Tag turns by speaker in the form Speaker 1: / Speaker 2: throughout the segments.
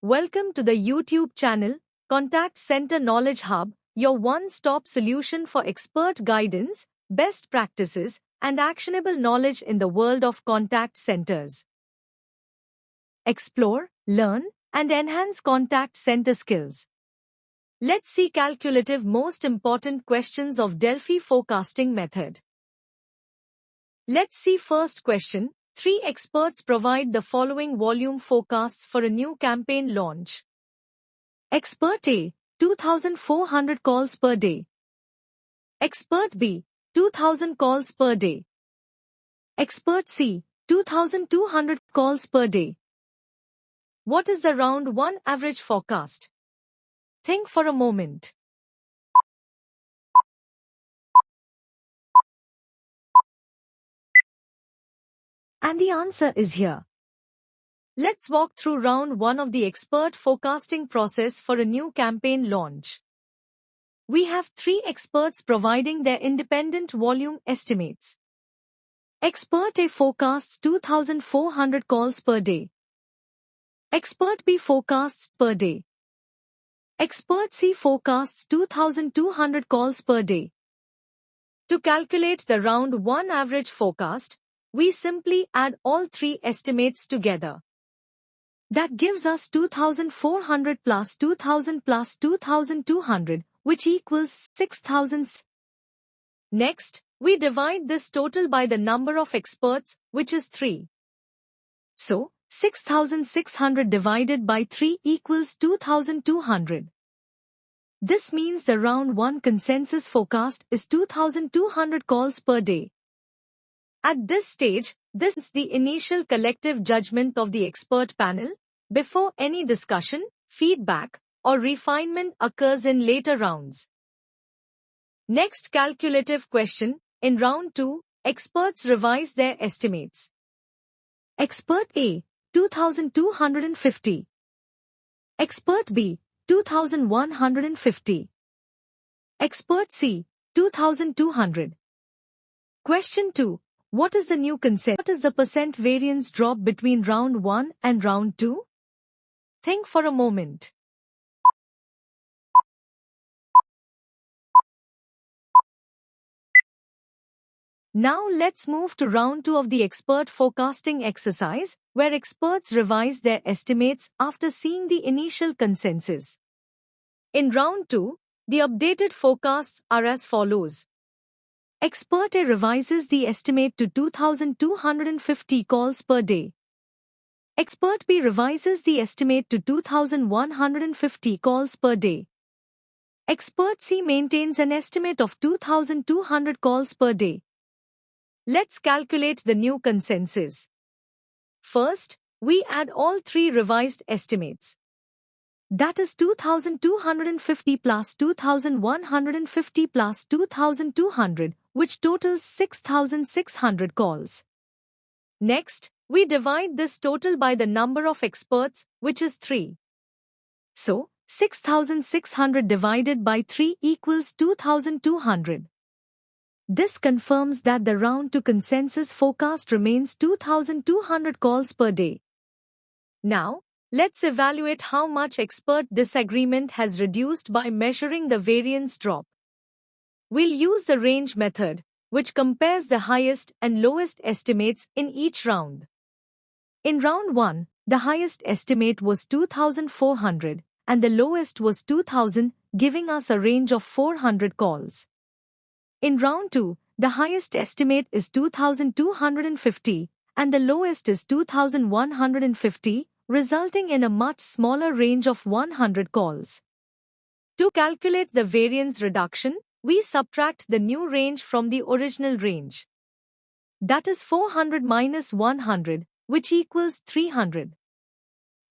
Speaker 1: Welcome to the YouTube channel, Contact Center Knowledge Hub, your one-stop solution for expert guidance, best practices, and actionable knowledge in the world of contact centers. Explore, learn, and enhance contact center skills. Let's see calculative most important questions of Delphi forecasting method. Let's see first question. 3 experts provide the following volume forecasts for a new campaign launch. Expert A, 2,400 calls per day. Expert B, 2,000 calls per day. Expert C, 2,200 calls per day. What is the round 1 average forecast? Think for a moment. And the answer is here. Let's walk through round 1 of the expert forecasting process for a new campaign launch. We have 3 experts providing their independent volume estimates. Expert A forecasts 2,400 calls per day. Expert B forecasts per day. Expert C forecasts 2,200 calls per day. To calculate the round 1 average forecast, we simply add all 3 estimates together. That gives us 2,400 plus 2,000 plus 2,200, which equals 6,000. Next, we divide this total by the number of experts, which is 3. So, 6,600 divided by 3 equals 2,200. This means the round 1 consensus forecast is 2,200 calls per day. At this stage, this is the initial collective judgment of the expert panel, before any discussion, feedback, or refinement occurs in later rounds. Next calculative question. In round 2, experts revise their estimates. Expert A, 2,250. Expert B, 2,150. Expert C, 2,200. Question 2. What is the new consensus? What is the percent variance drop between round 1 and round 2? Think for a moment. Now let's move to round 2 of the expert forecasting exercise, where experts revise their estimates after seeing the initial consensus. In round 2, the updated forecasts are as follows. Expert A revises the estimate to 2,250 calls per day. Expert B revises the estimate to 2,150 calls per day. Expert C maintains an estimate of 2,200 calls per day. Let's calculate the new consensus. First, we add all 3 revised estimates. That is 2,250 plus 2,150 plus 2,200, which totals 6,600 calls. Next, we divide this total by the number of experts, which is 3. So, 6,600 divided by 3 equals 2,200. This confirms that the round 2 consensus forecast remains 2,200 calls per day. Now, let's evaluate how much expert disagreement has reduced by measuring the variance drop. We'll use the range method, which compares the highest and lowest estimates in each round. In round 1, the highest estimate was 2,400 and the lowest was 2,000, giving us a range of 400 calls. In round 2, the highest estimate is 2,250 and the lowest is 2,150, resulting in a much smaller range of 100 calls. To calculate the variance reduction, we subtract the new range from the original range. That is 400 minus 100, which equals 300.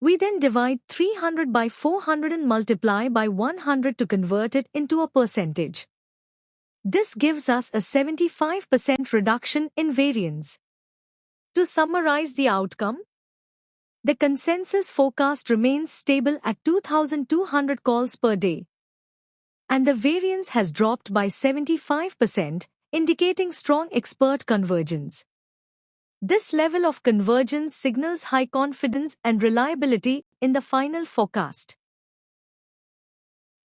Speaker 1: We then divide 300 by 400 and multiply by 100 to convert it into a percentage. This gives us a 75% reduction in variance. To summarize the outcome, the consensus forecast remains stable at 2,200 calls per day, and the variance has dropped by 75%, indicating strong expert convergence. This level of convergence signals high confidence and reliability in the final forecast.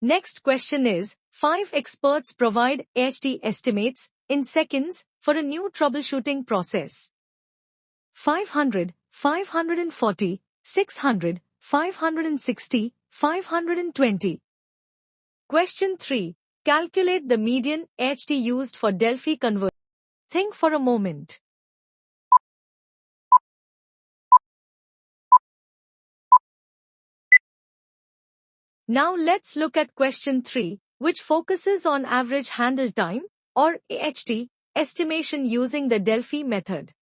Speaker 1: Next question is, 5 experts provide AHT estimates in seconds for a new troubleshooting process. 500, 540, 600, 560, 520. Question 3. Calculate the median AHT used for Delphi conversion. Think for a moment. Now let's look at question 3, which focuses on average handle time, or AHT, estimation using the Delphi method.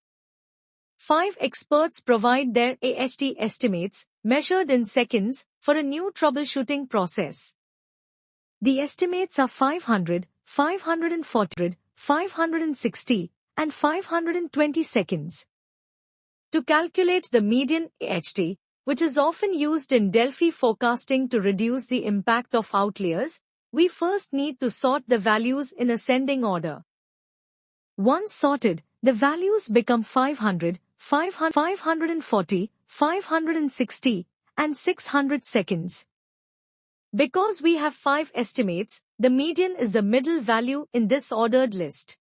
Speaker 1: 5 experts provide their AHT estimates, measured in seconds, for a new troubleshooting process. The estimates are 500, 540, 560, and 520 seconds. To calculate the median AHT, which is often used in Delphi forecasting to reduce the impact of outliers, we first need to sort the values in ascending order. Once sorted, the values become 500, 540, 560, and 600 seconds. Because we have 5 estimates, the median is the middle value in this ordered list.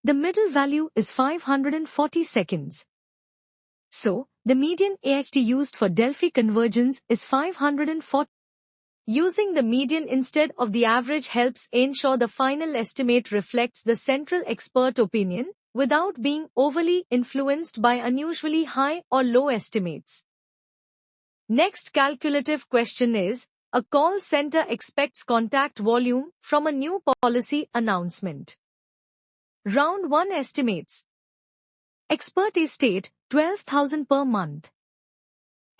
Speaker 1: The middle value is 540 seconds. So, the median AHT used for Delphi convergence is 540. Using the median instead of the average helps ensure the final estimate reflects the central expert opinion, without being overly influenced by unusually high or low estimates. Next calculative question is, a call center expects contact volume from a new policy announcement. Round 1 estimates. Expert A state, 12,000 per month.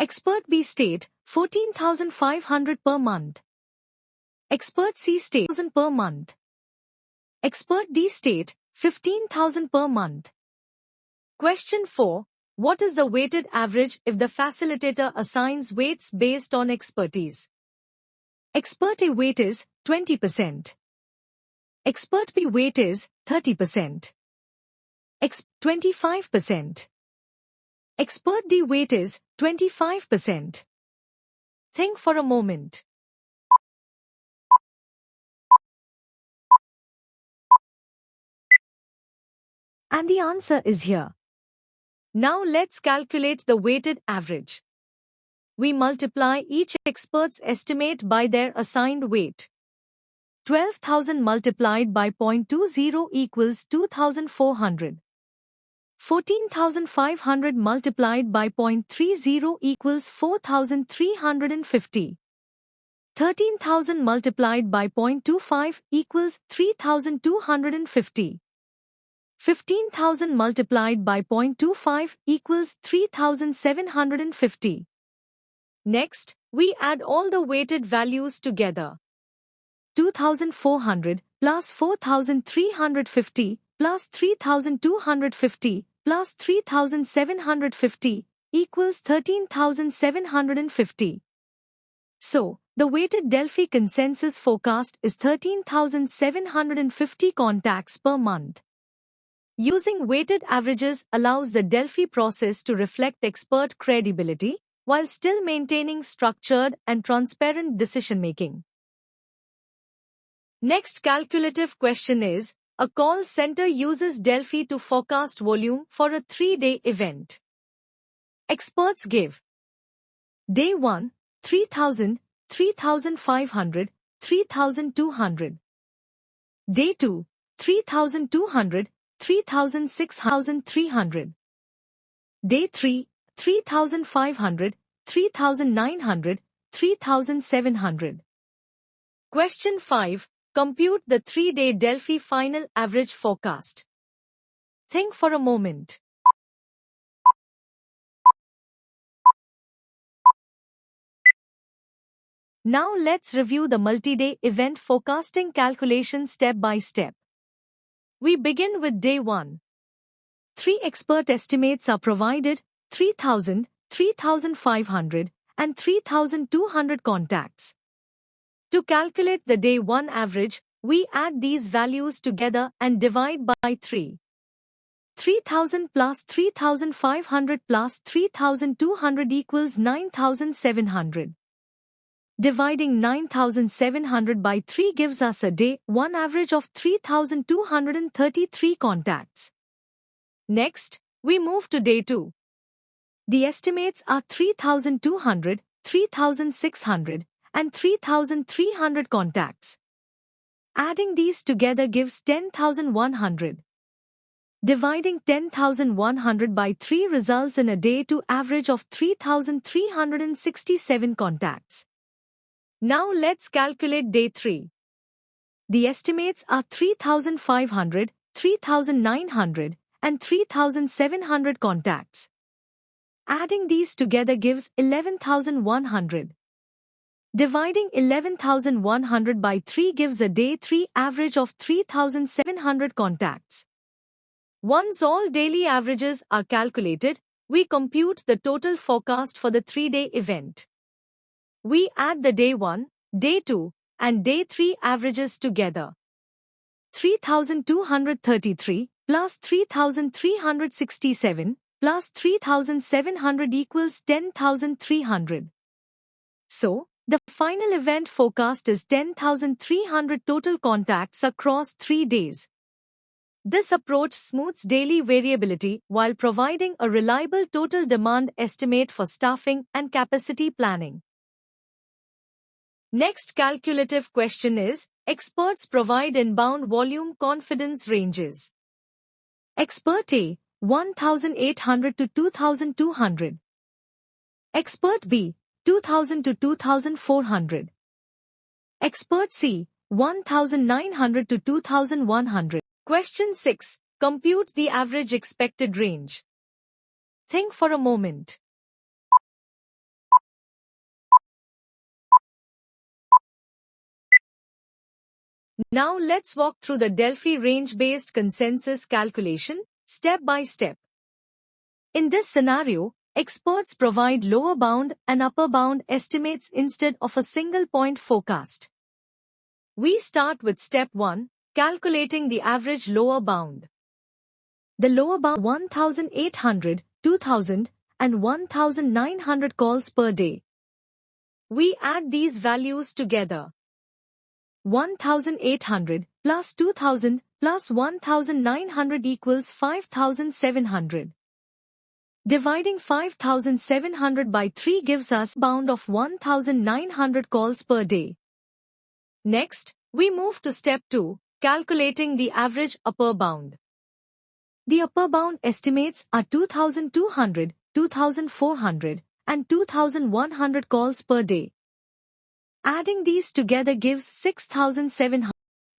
Speaker 1: Expert B state, 14,500 per month. Expert C state, 1,000 per month. Expert D state, 15,000 per month. Question 4. What is the weighted average if the facilitator assigns weights based on expertise? Expert A weight is 20%. Expert B weight is 30%. 25%. Expert D weight is 25%. Think for a moment. And the answer is here. Now let's calculate the weighted average. We multiply each expert's estimate by their assigned weight. 12,000 multiplied by 0.20 equals 2,400. 14,500 multiplied by 0.30 equals 4,350. 13,000 multiplied by 0.25 equals 3,250. 15,000 multiplied by 0.25 equals 3,750. Next, we add all the weighted values together. 2,400 plus 4,350 plus 3,250 plus 3,750 equals 13,750. So, the weighted Delphi consensus forecast is 13,750 contacts per month. Using weighted averages allows the Delphi process to reflect expert credibility, while still maintaining structured and transparent decision-making. Next calculative question is, a call center uses Delphi to forecast volume for a 3-day event. Experts give: Day 1, 3,000, 3,500, 3,200. Day 2, 3,200, 3,600. Day 3, 3,500, 3,900, 3,700. Question 5. Compute the 3-day Delphi final average forecast. Think for a moment. Now let's review the multi-day event forecasting calculation step by step. We begin with Day 1. 3 expert estimates are provided: 3,000, 3,500, and 3,200 contacts. To calculate the Day 1 average, we add these values together and divide by 3. 3,000 plus 3,500 plus 3,200 equals 9,700. Dividing 9,700 by 3 gives us a day 1 average of 3,233 contacts. Next, we move to day 2. The estimates are 3,200, 3,600, and 3,300 contacts. Adding these together gives 10,100. Dividing 10,100 by 3 results in a day 2 average of 3,367 contacts. Now let's calculate day 3. The estimates are 3,500, 3,900, and 3,700 contacts. Adding these together gives 11,100. Dividing 11,100 by 3 gives a day 3 average of 3,700 contacts. Once all daily averages are calculated, we compute the total forecast for the 3-day event. We add the day 1, day 2, and day 3 averages together. 3,233 plus 3,367 plus 3,700 equals 10,300. So, the final event forecast is 10,300 total contacts across 3 days. This approach smooths daily variability while providing a reliable total demand estimate for staffing and capacity planning. Next calculative question is, experts provide inbound volume confidence ranges. Expert A, 1,800 to 2,200. Expert B, 2,000 to 2,400. Expert C, 1,900 to 2,100. Question 6. Compute the average expected range. Think for a moment. Now let's walk through the Delphi range-based consensus calculation, step by step. In this scenario, experts provide lower bound and upper bound estimates instead of a single point forecast. We start with step 1, calculating the average lower bound. The lower bound 1,800, 2,000, and 1,900 calls per day. We add these values together. 1,800 plus 2,000 plus 1,900 equals 5,700. Dividing 5,700 by 3 gives us bound of 1,900 calls per day. Next, we move to step 2, calculating the average upper bound. The upper bound estimates are 2,200, 2,400, and 2,100 calls per day. Adding these together gives 6,700.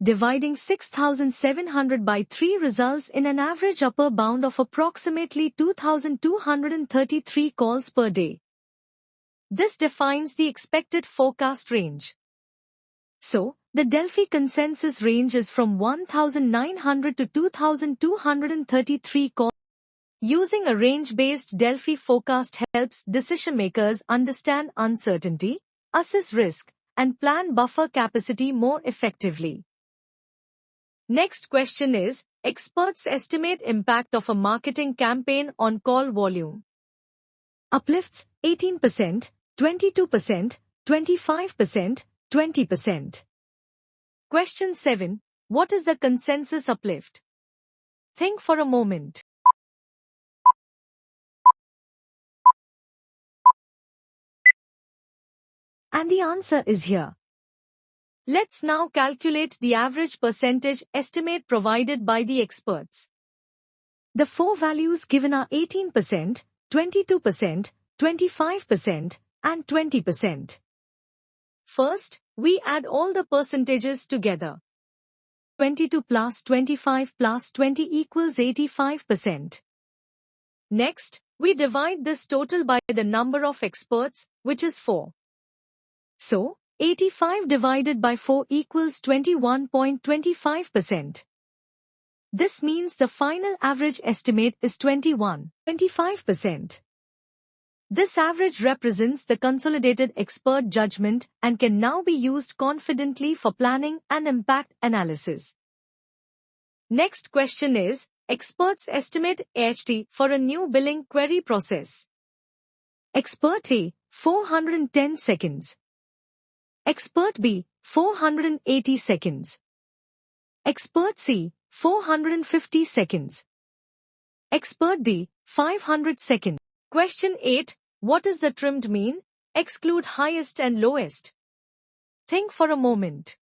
Speaker 1: Dividing 6,700 by 3 results in an average upper bound of approximately 2,233 calls per day. This defines the expected forecast range. So, the Delphi consensus range is from 1,900 to 2,233 calls. Using a range-based Delphi forecast helps decision-makers understand uncertainty, assess risk, and plan buffer capacity more effectively. Next question is, experts estimate impact of a marketing campaign on call volume. Uplifts 18%, 22%, 25%, 20%. Question 7. What is the consensus uplift? Think for a moment. And the answer is here. Let's now calculate the average percentage estimate provided by the experts. The 4 values given are 18%, 22%, 25%, and 20%. First, we add all the percentages together. 22 plus 25 plus 20 equals 85%. Next, we divide this total by the number of experts, which is 4. So, 85 divided by 4 equals 21.25%. This means the final average estimate is 21.25%. This average represents the consolidated expert judgment and can now be used confidently for planning and impact analysis. Next question is, Experts estimate AHT for a new billing query process. Expert A, 410 seconds. Expert B, 480 seconds. Expert C, 450 seconds. Expert D, 500 seconds. Question 8. What is the trimmed mean? Exclude highest and lowest. Think for a moment.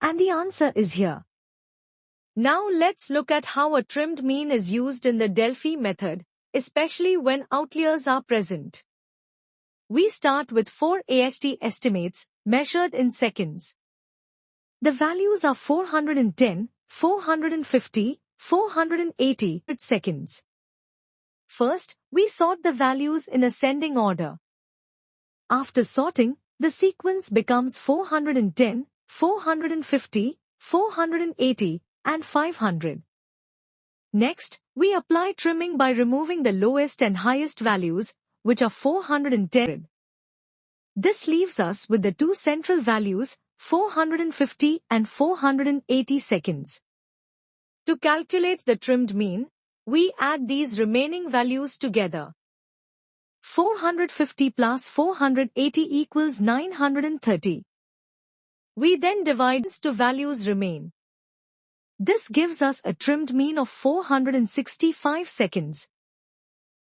Speaker 1: And the answer is here. Now let's look at how a trimmed mean is used in the Delphi method, especially when outliers are present. We start with 4 AHT estimates, measured in seconds. The values are 410, 450, 480 seconds. First, we sort the values in ascending order. After sorting, the sequence becomes 410, 450, 480, and 500. Next, we apply trimming by removing the lowest and highest values, which are 410. This leaves us with the two central values, 450 and 480 seconds. To calculate the trimmed mean, we add these remaining values together. 450 plus 480 equals 930. We then divide to values remain. This gives us a trimmed mean of 465 seconds.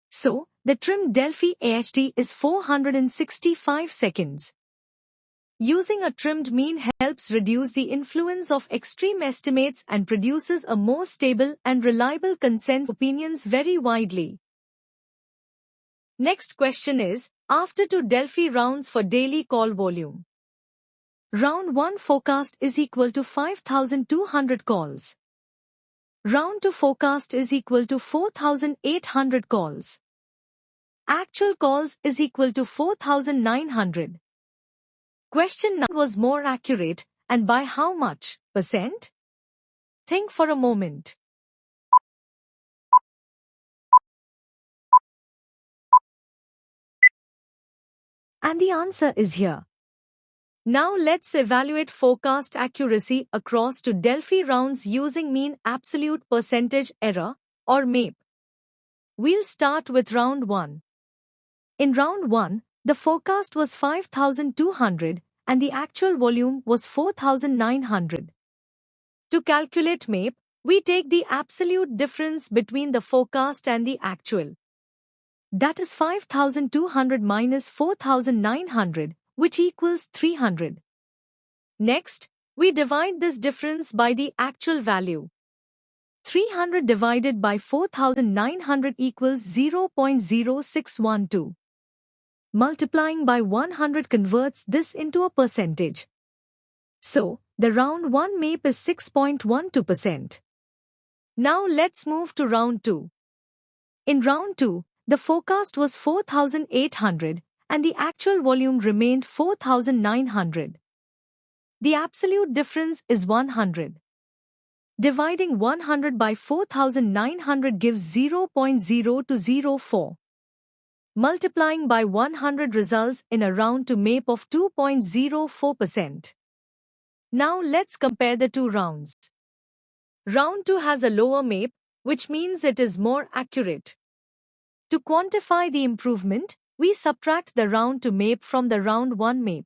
Speaker 1: So, the trimmed Delphi AHT is 465 seconds. Using a trimmed mean helps reduce the influence of extreme estimates and produces a more stable and reliable consensus opinions very widely. Next question is, after 2 Delphi rounds for daily call volume. Round 1 forecast is equal to 5,200 calls. Round 2 forecast is equal to 4,800 calls. Actual calls is equal to 4,900. Question 9 was more accurate, and by how much %? Think for a moment. And the answer is here. Now let's evaluate forecast accuracy across 2 Delphi rounds using mean absolute percentage error, or MAPE. We'll start with round 1. In round 1, the forecast was 5,200 and the actual volume was 4,900. To calculate MAPE, we take the absolute difference between the forecast and the actual. That is 5,200 minus 4,900, which equals 300. Next, we divide this difference by the actual value. 300 divided by 4,900 equals 0.0612. Multiplying by 100 converts this into a percentage. So, the round 1 MAPE is 6.12%. Now let's move to round 2. In round 2, the forecast was 4,800 and the actual volume remained 4,900. The absolute difference is 100. Dividing 100 by 4,900 gives 0.0204. Multiplying by 100 results in a round 2 MAPE of 2.04%. Now let's compare the two rounds. Round 2 has a lower MAPE, which means it is more accurate. To quantify the improvement, we subtract the round 2 MAPE from the round 1 MAPE.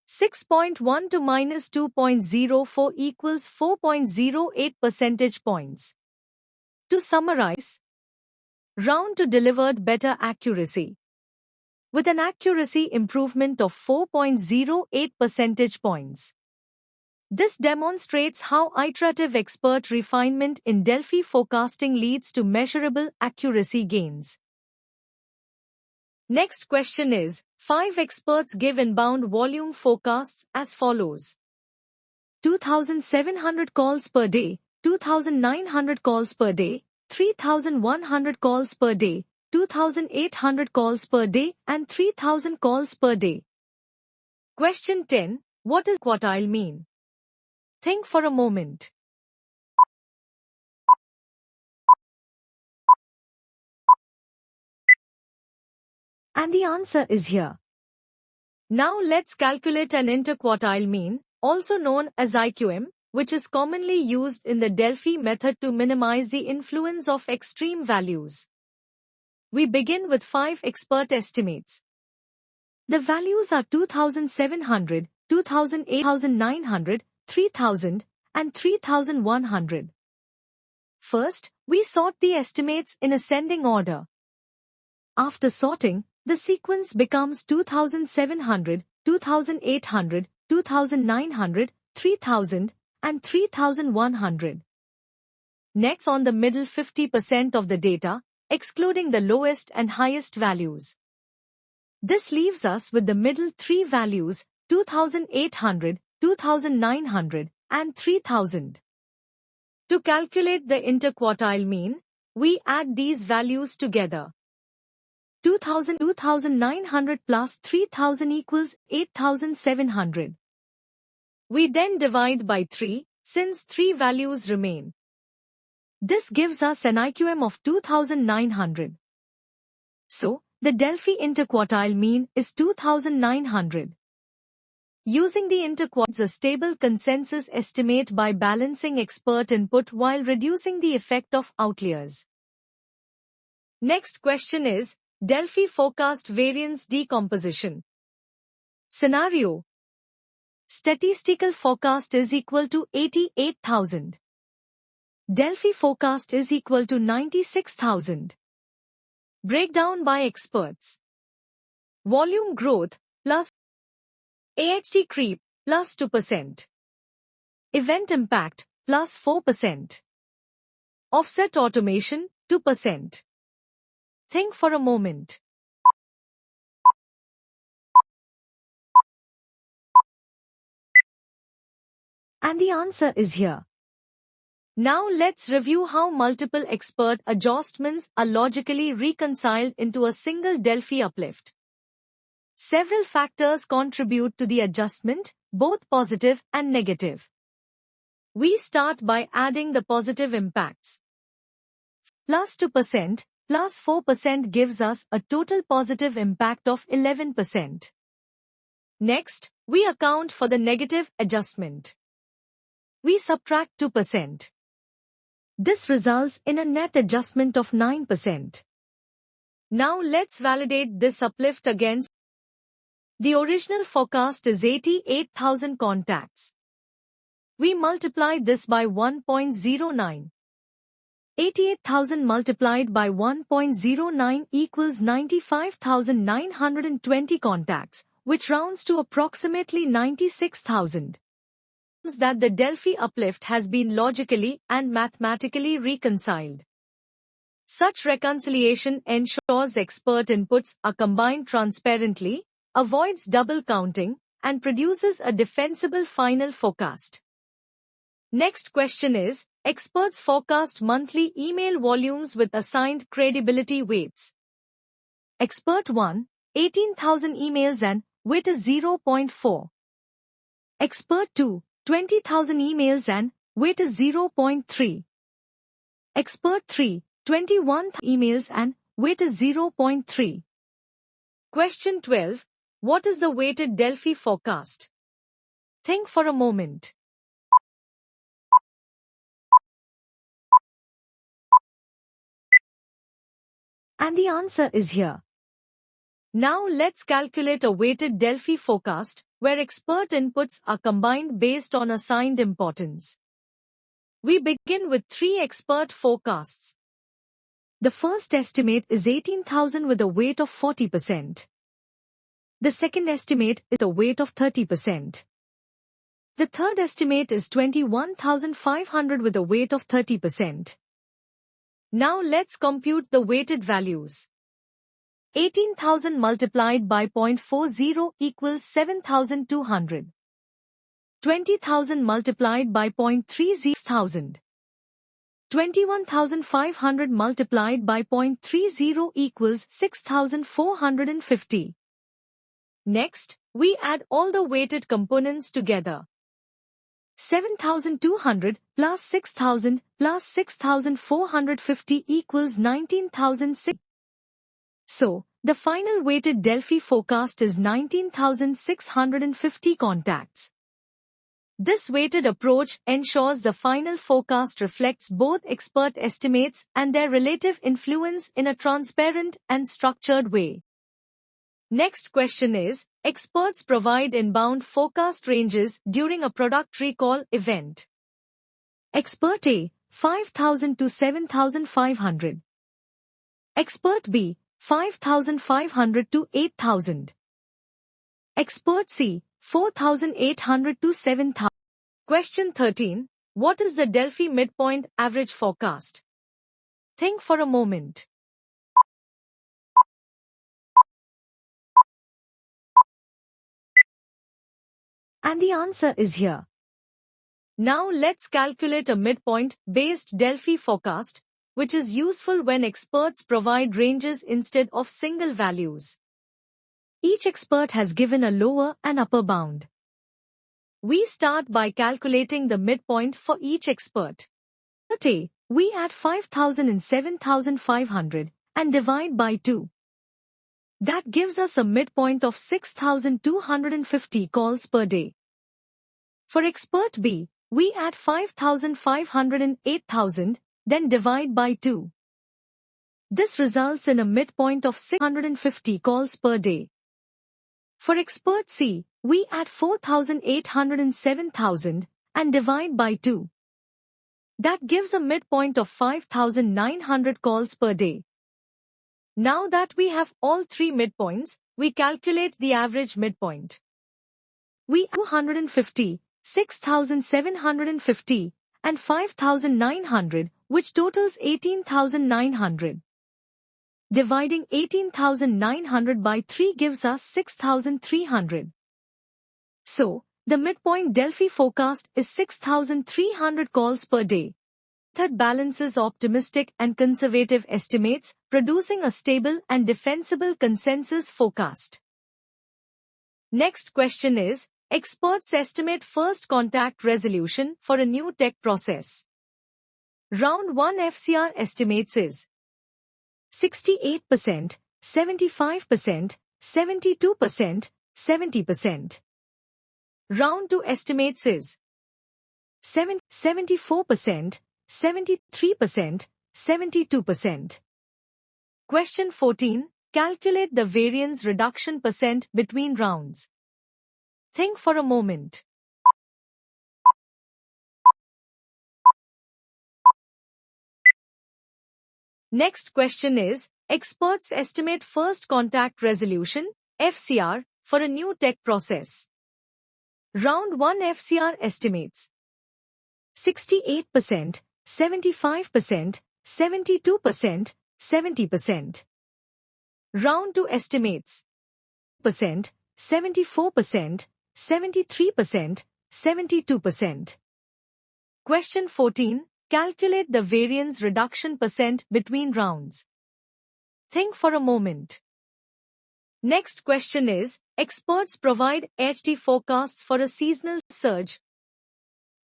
Speaker 1: 6.12 minus 2.04 equals 4.08 percentage points. To summarize, round 2 delivered better accuracy, with an accuracy improvement of 4.08 percentage points. This demonstrates how iterative expert refinement in Delphi forecasting leads to measurable accuracy gains. Next question is, 5 experts give inbound volume forecasts as follows. 2,700 calls per day, 2,900 calls per day, 3,100 calls per day, 2,800 calls per day, and 3,000 calls per day. Question 10. What does quartile mean? Think for a moment. And the answer is here. Now let's calculate an interquartile mean, also known as IQM, which is commonly used in the Delphi method to minimize the influence of extreme values. We begin with 5 expert estimates. The values are 2700, 2800, 3000, and 3100. First, we sort the estimates in ascending order. After sorting, the sequence becomes 2700, 2800, 2900, 3000, and 3100. Next on the middle 50% of the data, excluding the lowest and highest values. This leaves us with the middle 3 values, 2800, 2900, and 3000. To calculate the interquartile mean, we add these values together. 2900 plus 3000 equals 8700. We then divide by 3, since 3 values remain. This gives us an IQM of 2900. So, the Delphi interquartile mean is 2900. Using the interquartiles, a stable consensus estimate by balancing expert input while reducing the effect of outliers. Next question is, Delphi forecast variance decomposition. Scenario. Statistical forecast is equal to 88,000. Delphi forecast is equal to 96,000. Breakdown by experts. Volume growth, plus AHT creep, plus 2%. Event impact, plus 4%. Offset automation, 2%. Think for a moment. And the answer is here. Now let's review how multiple expert adjustments are logically reconciled into a single Delphi uplift. Several factors contribute to the adjustment, both positive and negative. We start by adding the positive impacts. Plus 2%, plus 4% gives us a total positive impact of 11%. Next, we account for the negative adjustment. We subtract 2%. This results in a net adjustment of 9%. Now let's validate this uplift against. The original forecast is 88,000 contacts. We multiply this by 1.09. 88,000 multiplied by 1.09 equals 95,920 contacts, which rounds to approximately 96,000. That the Delphi uplift has been logically and mathematically reconciled. Such reconciliation ensures expert inputs are combined transparently, avoids double counting, and produces a defensible final forecast. Next question is, experts forecast monthly email volumes with assigned credibility weights. Expert 1, 18,000 emails and weight is 0.4. Expert 2, 20,000 emails and weight is 0.3. Expert 3, 21,000 emails and weight is 0.3. Question 12. What is the weighted Delphi forecast? Think for a moment. And the answer is here. Now let's calculate a weighted Delphi forecast, where expert inputs are combined based on assigned importance. We begin with 3 expert forecasts. The first estimate is 18,000 with a weight of 40%. The second estimate is a weight of 30%. The third estimate is 21,500 with a weight of 30%. Now let's compute the weighted values. 18,000 multiplied by 0.40 equals 7,200. 20,000 multiplied by 0.30,000. 21,500 multiplied by 0.30 equals 6,450. Next, we add all the weighted components together. 7,200 plus 6,000 plus 6,450 equals 19,006. So, The final weighted Delphi forecast is 19,650 contacts. This weighted approach ensures the final forecast reflects both expert estimates and their relative influence in a transparent and structured way. Next question is, experts provide inbound forecast ranges during a product recall event. Expert A, 5,000 to 7,500. Expert B, 5,500 to 8,000. Expert C, 4,800 to 7,000. Question 13. What is the Delphi midpoint average forecast? Think for a moment. And the answer is here. Now let's calculate a midpoint-based Delphi forecast, which is useful when experts provide ranges instead of single values. Each expert has given a lower and upper bound. We start by calculating the midpoint for each expert. A, we add 5,000 and 7,500 and divide by 2. That gives us a midpoint of 6,250 calls per day. For expert B, we add 5,500 and 8,000, then divide by 2. This results in a midpoint of 650 calls per day. For expert C, we add 4,800 and 7,000 and divide by 2. That gives a midpoint of 5,900 calls per day. Now that we have all three midpoints, we calculate the average midpoint. We add 250, 6,750, and 5,900, which totals 18,900. Dividing 18,900 by 3 gives us 6,300. So, the midpoint Delphi forecast is 6,300 calls per day. That balances optimistic and conservative estimates, producing a stable and defensible consensus forecast. Next question is, experts estimate first contact resolution for a new tech process. Round 1 FCR estimates is 68%, 75%, 72%, 70%. Round 2 estimates is 74%, 73%, 72%. Question 14. Calculate the variance reduction percent between rounds. Think for a moment. Next question is, experts estimate first contact resolution, FCR, for a new tech process. Round 1 FCR estimates 68%, 75%, 72%, 70%. Round 2 estimates 74%, 73%, 72%. Question 14. Calculate the variance reduction percent between rounds. Think for a moment. Next question is, experts provide HT forecasts for a seasonal surge.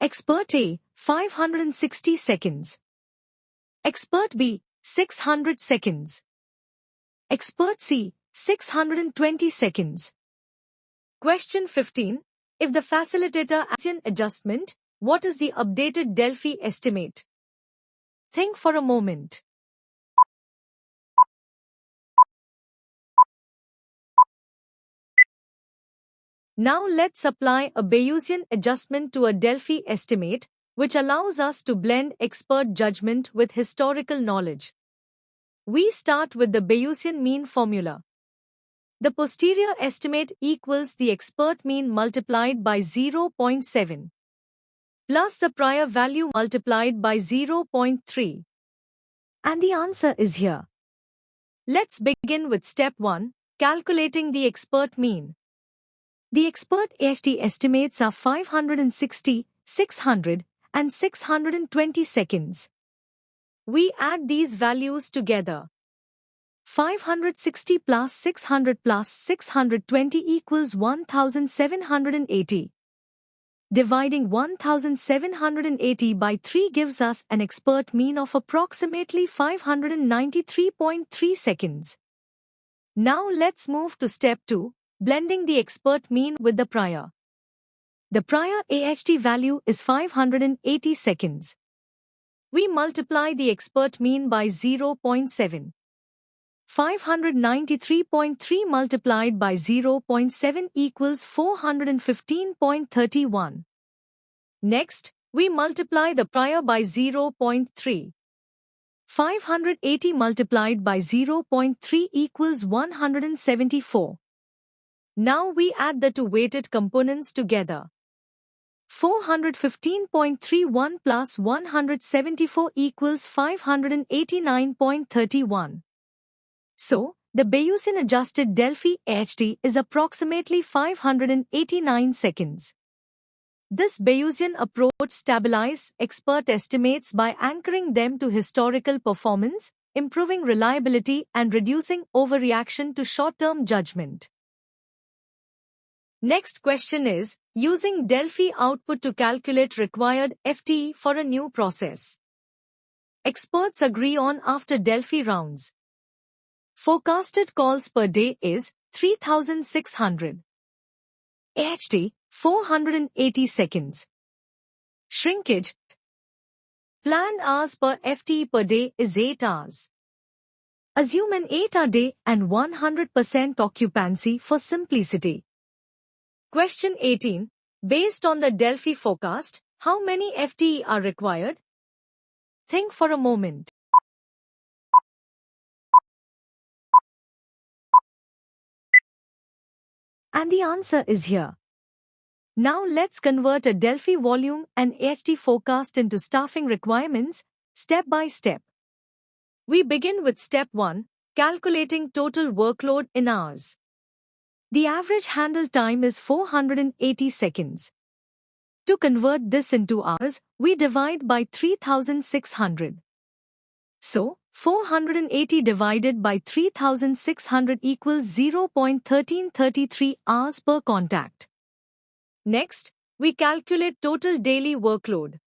Speaker 1: Expert A, 560 seconds. Expert B, 600 seconds. Expert C, 620 seconds. Question 15. If the facilitator adds an adjustment, what is the updated Delphi estimate? Think for a moment. Now let's apply a Bayesian adjustment to a Delphi estimate, which allows us to blend expert judgment with historical knowledge. We start with the Bayesian mean formula. The posterior estimate equals the expert mean multiplied by 0.7 plus the prior value multiplied by 0.3. And the answer is here. Let's begin with step 1, calculating the expert mean. The expert HT estimates are 560, 600, and 620 seconds. We add these values together. 560 plus 600 plus 620 equals 1780. Dividing 1780 by 3 gives us an expert mean of approximately 593.3 seconds. Now let's move to step 2, blending the expert mean with the prior. The prior AHT value is 580 seconds. We multiply the expert mean by 0.7. 593.3 multiplied by 0.7 equals 415.31. Next, we multiply the prior by 0.3. 580 multiplied by 0.3 equals 174. Now we add the two weighted components together. 415.31 plus 174 equals 589.31. So, the Bayesian adjusted Delphi AHT is approximately 589 seconds. This Bayesian approach stabilizes expert estimates by anchoring them to historical performance, improving reliability and reducing overreaction to short-term judgment. Next question is, using Delphi output to calculate required FTE for a new process. Experts agree on after Delphi rounds. Forecasted calls per day is 3,600. AHT, 480 seconds. Shrinkage. Planned hours per FTE per day is 8 hours. Assume an 8-hour day and 100% occupancy for simplicity. Question 18. Based on the Delphi forecast, how many FTE are required? Think for a moment. And the answer is here. Now let's convert a Delphi volume and AHT forecast into staffing requirements, step by step. We begin with step 1, calculating total workload in hours. The average handle time is 480 seconds. To convert this into hours, we divide by 3,600. So, 480 divided by 3,600 equals 0.1333 hours per contact. Next, we calculate total daily workload.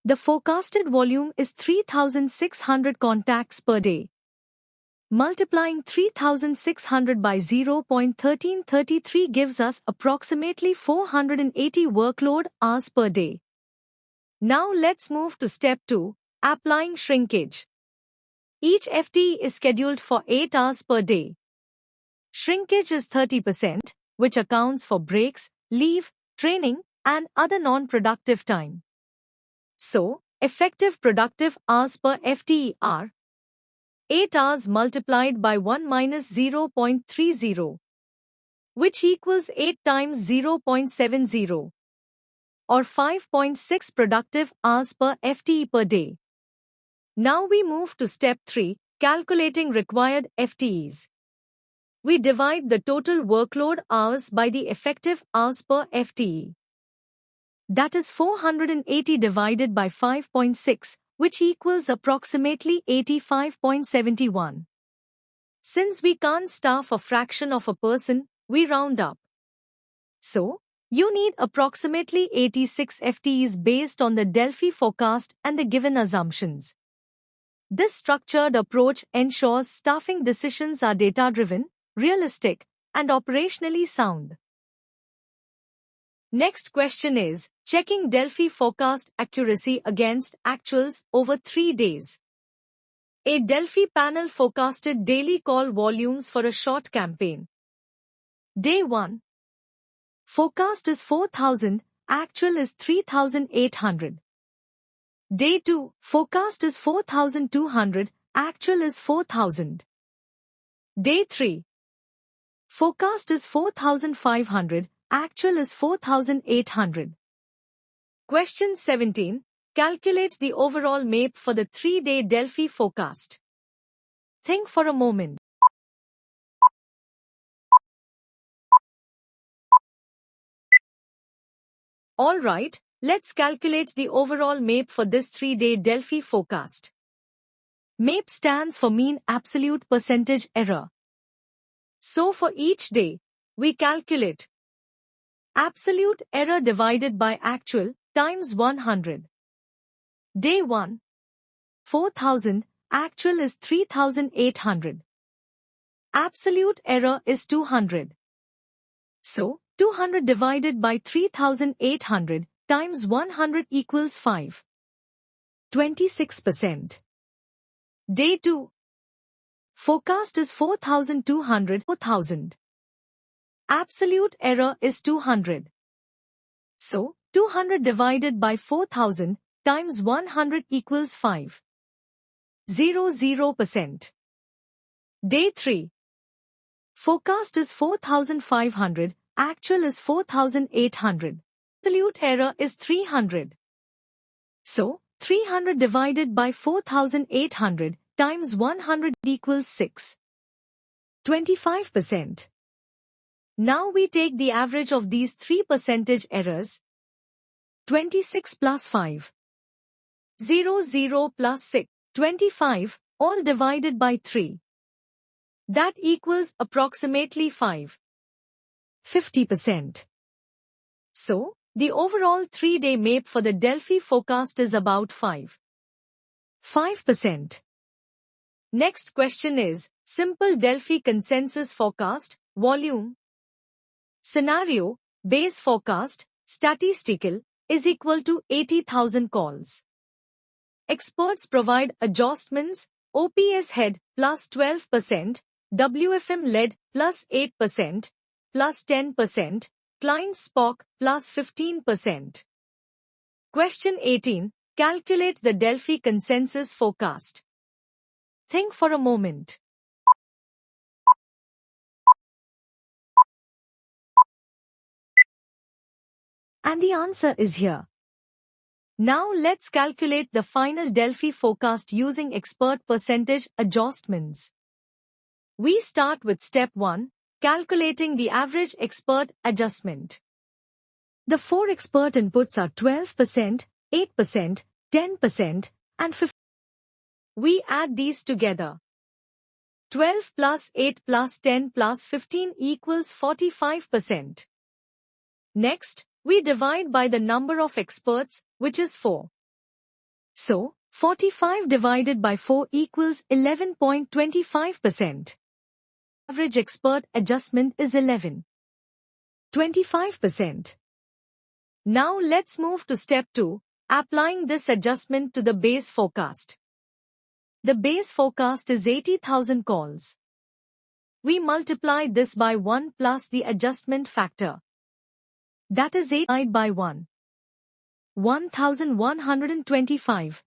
Speaker 1: The forecasted volume is 3,600 contacts per day. Multiplying 3,600 by 0.1333 gives us approximately 480 workload hours per day. Now let's move to step 2, applying shrinkage. Each FTE is scheduled for 8 hours per day. Shrinkage is 30%, which accounts for breaks, leave, training, and other non-productive time. So, effective productive hours per FTE are 8 hours multiplied by 1 minus 0.30, which equals 8 times 0.70, or 5.6 productive hours per FTE per day. Now we move to step 3, calculating required FTEs. We divide the total workload hours by the effective hours per FTE. That is 480 divided by 5.6, which equals approximately 85.71. Since we can't staff a fraction of a person, we round up. So, you need approximately 86 FTEs based on the Delphi forecast and the given assumptions. This structured approach ensures staffing decisions are data-driven, realistic, and operationally sound. Next question is, checking Delphi forecast accuracy against actuals over 3 days. A Delphi panel forecasted daily call volumes for a short campaign. Day 1. Forecast is 4,000, actual is 3,800. Day 2. Forecast is 4,200, actual is 4,000. Day 3. Forecast is 4,500, actual is 4,800. Question 17. Calculate the overall MAPE for the 3-day Delphi forecast. Think for a moment. Alright, let's calculate the overall MAPE for this 3-day Delphi forecast. MAPE stands for mean absolute percentage error. So for each day, we calculate absolute error divided by actual times 100. Day 1. 4,000, actual is 3,800. Absolute error is 200. So, 200 divided by 3800 times 100 equals 5. 26%. Day 2. Forecast is 4200. 4000. Absolute error is 200. So, 200 divided by 4000 times 100 equals 5. 0%. Day 3. Forecast is 4500, actual is 4800. Absolute error is 300. So, 300 divided by 4800 times 100 equals 6. 25%. Now we take the average of these three percentage errors. 26 plus 5. 0 plus 6. 25, all divided by 3. That equals approximately 5. 50%. So, the overall 3-day MAP for the Delphi forecast is about 5%. Next question is, simple Delphi consensus forecast, volume, scenario, base forecast, statistical, is equal to 80,000 calls. Experts provide adjustments, OPS head plus 12%, WFM lead plus 8%, plus 10%, client SPOC plus 15%. Question 18. Calculate the Delphi consensus forecast. Think for a moment. And the answer is here. Now let's calculate the final Delphi forecast using expert percentage adjustments. We start with step 1, calculating the average expert adjustment. The four expert inputs are 12%, 8%, 10%, and 15%. We add these together. 12 plus 8 plus 10 plus 15 equals 45%. Next, we divide by the number of experts, which is 4. So, 45 divided by 4 equals 11.25%. Average expert adjustment is 11.25%. Now let's move to step 2, applying this adjustment to the base forecast. The base forecast is 80,000 calls. We multiply this by 1 plus the adjustment factor. That is 8 divided by 1. 1125.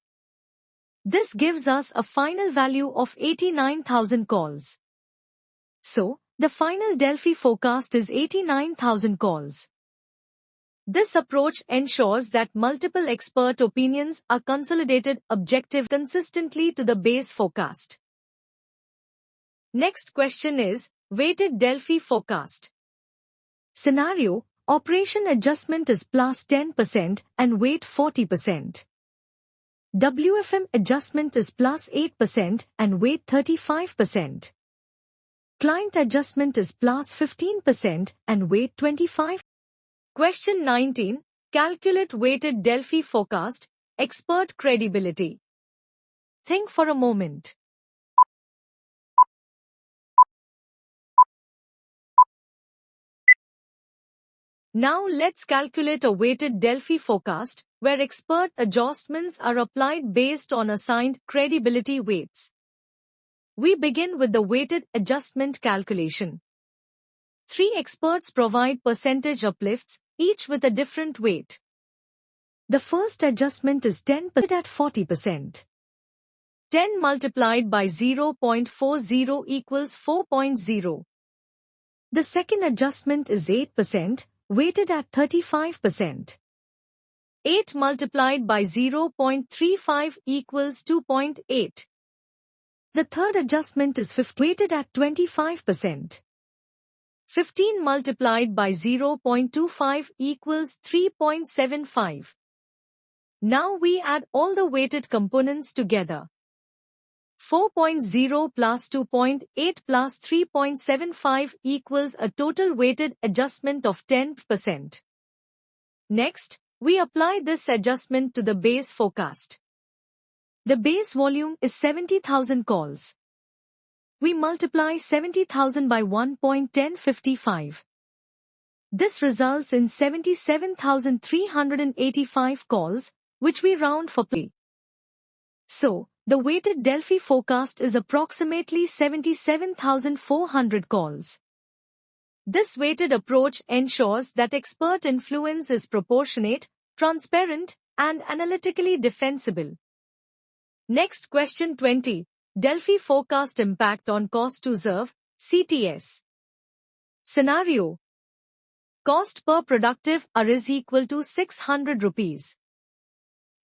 Speaker 1: This gives us a final value of 89,000 calls. So, the final Delphi forecast is 89,000 calls. This approach ensures that multiple expert opinions are consolidated objective consistently to the base forecast. Next question is, weighted Delphi forecast. Scenario, operation adjustment is plus 10% and weight 40%. WFM adjustment is plus 8% and weight 35%. Client adjustment is plus 15% and weight 25%. Question 19. Calculate weighted Delphi forecast, expert credibility. Think for a moment. Now let's calculate a weighted Delphi forecast, where expert adjustments are applied based on assigned credibility weights. We begin with the weighted adjustment calculation. 3 experts provide percentage uplifts, each with a different weight. The first adjustment is 10% at 40%. 10 multiplied by 0.40 equals 4.0. The second adjustment is 8%, weighted at 35%. 8 multiplied by 0.35 equals 2.8. The third adjustment is 50, weighted at 25%. 15 multiplied by 0.25 equals 3.75. Now we add all the weighted components together. 4.0 plus 2.8 plus 3.75 equals a total weighted adjustment of 10%. Next, we apply this adjustment to the base forecast. The base volume is 70,000 calls. We multiply 70,000 by 1.1055. This results in 77,385 calls, which we round for play. So, the weighted Delphi forecast is approximately 77,400 calls. This weighted approach ensures that expert influence is proportionate, transparent, and analytically defensible. Next, question 20. Delphi forecast impact on cost to serve, CTS. Scenario. Cost per productive hour is equal to 600 rupees.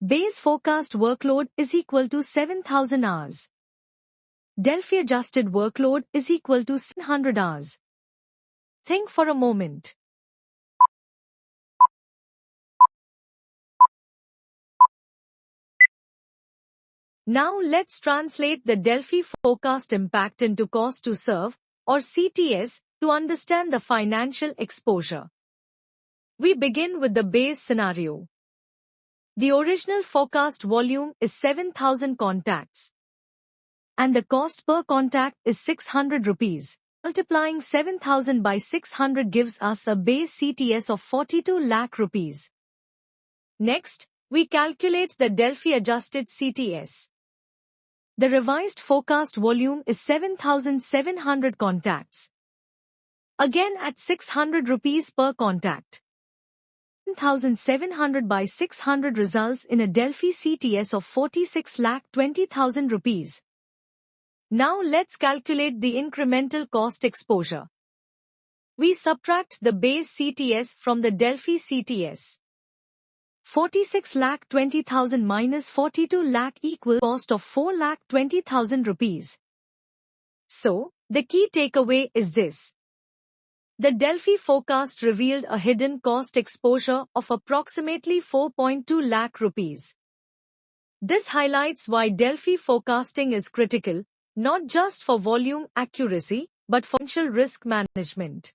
Speaker 1: Base forecast workload is equal to 7,000 hours. Delphi adjusted workload is equal to 700 hours. Think for a moment. Now let's translate the Delphi forecast impact into cost to serve, or CTS, to understand the financial exposure. We begin with the base scenario. The original forecast volume is 7,000 contacts, and the cost per contact is 600 rupees. Multiplying 7,000 by 600 gives us a base CTS of 42 lakh rupees. Next, we calculate the Delphi adjusted CTS. The revised forecast volume is 7,700 contacts. Again at 600 rupees per contact. 7,700 by 600 results in a Delphi CTS of 46,20,000 rupees. Now let's calculate the incremental cost exposure. We subtract the base CTS from the Delphi CTS. 46,20,000 minus 42 lakh equals cost of 4,20,000 rupees. So, the key takeaway is this. The Delphi forecast revealed a hidden cost exposure of approximately 4.2 lakh rupees. This highlights why Delphi forecasting is critical, not just for volume accuracy, but for financial risk management.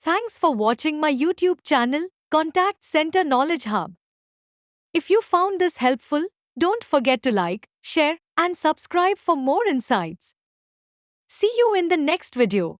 Speaker 1: Thanks for watching my YouTube channel, Contact Center Knowledge Hub. If you found this helpful, don't forget to like, share, and subscribe for more insights. See you in the next video.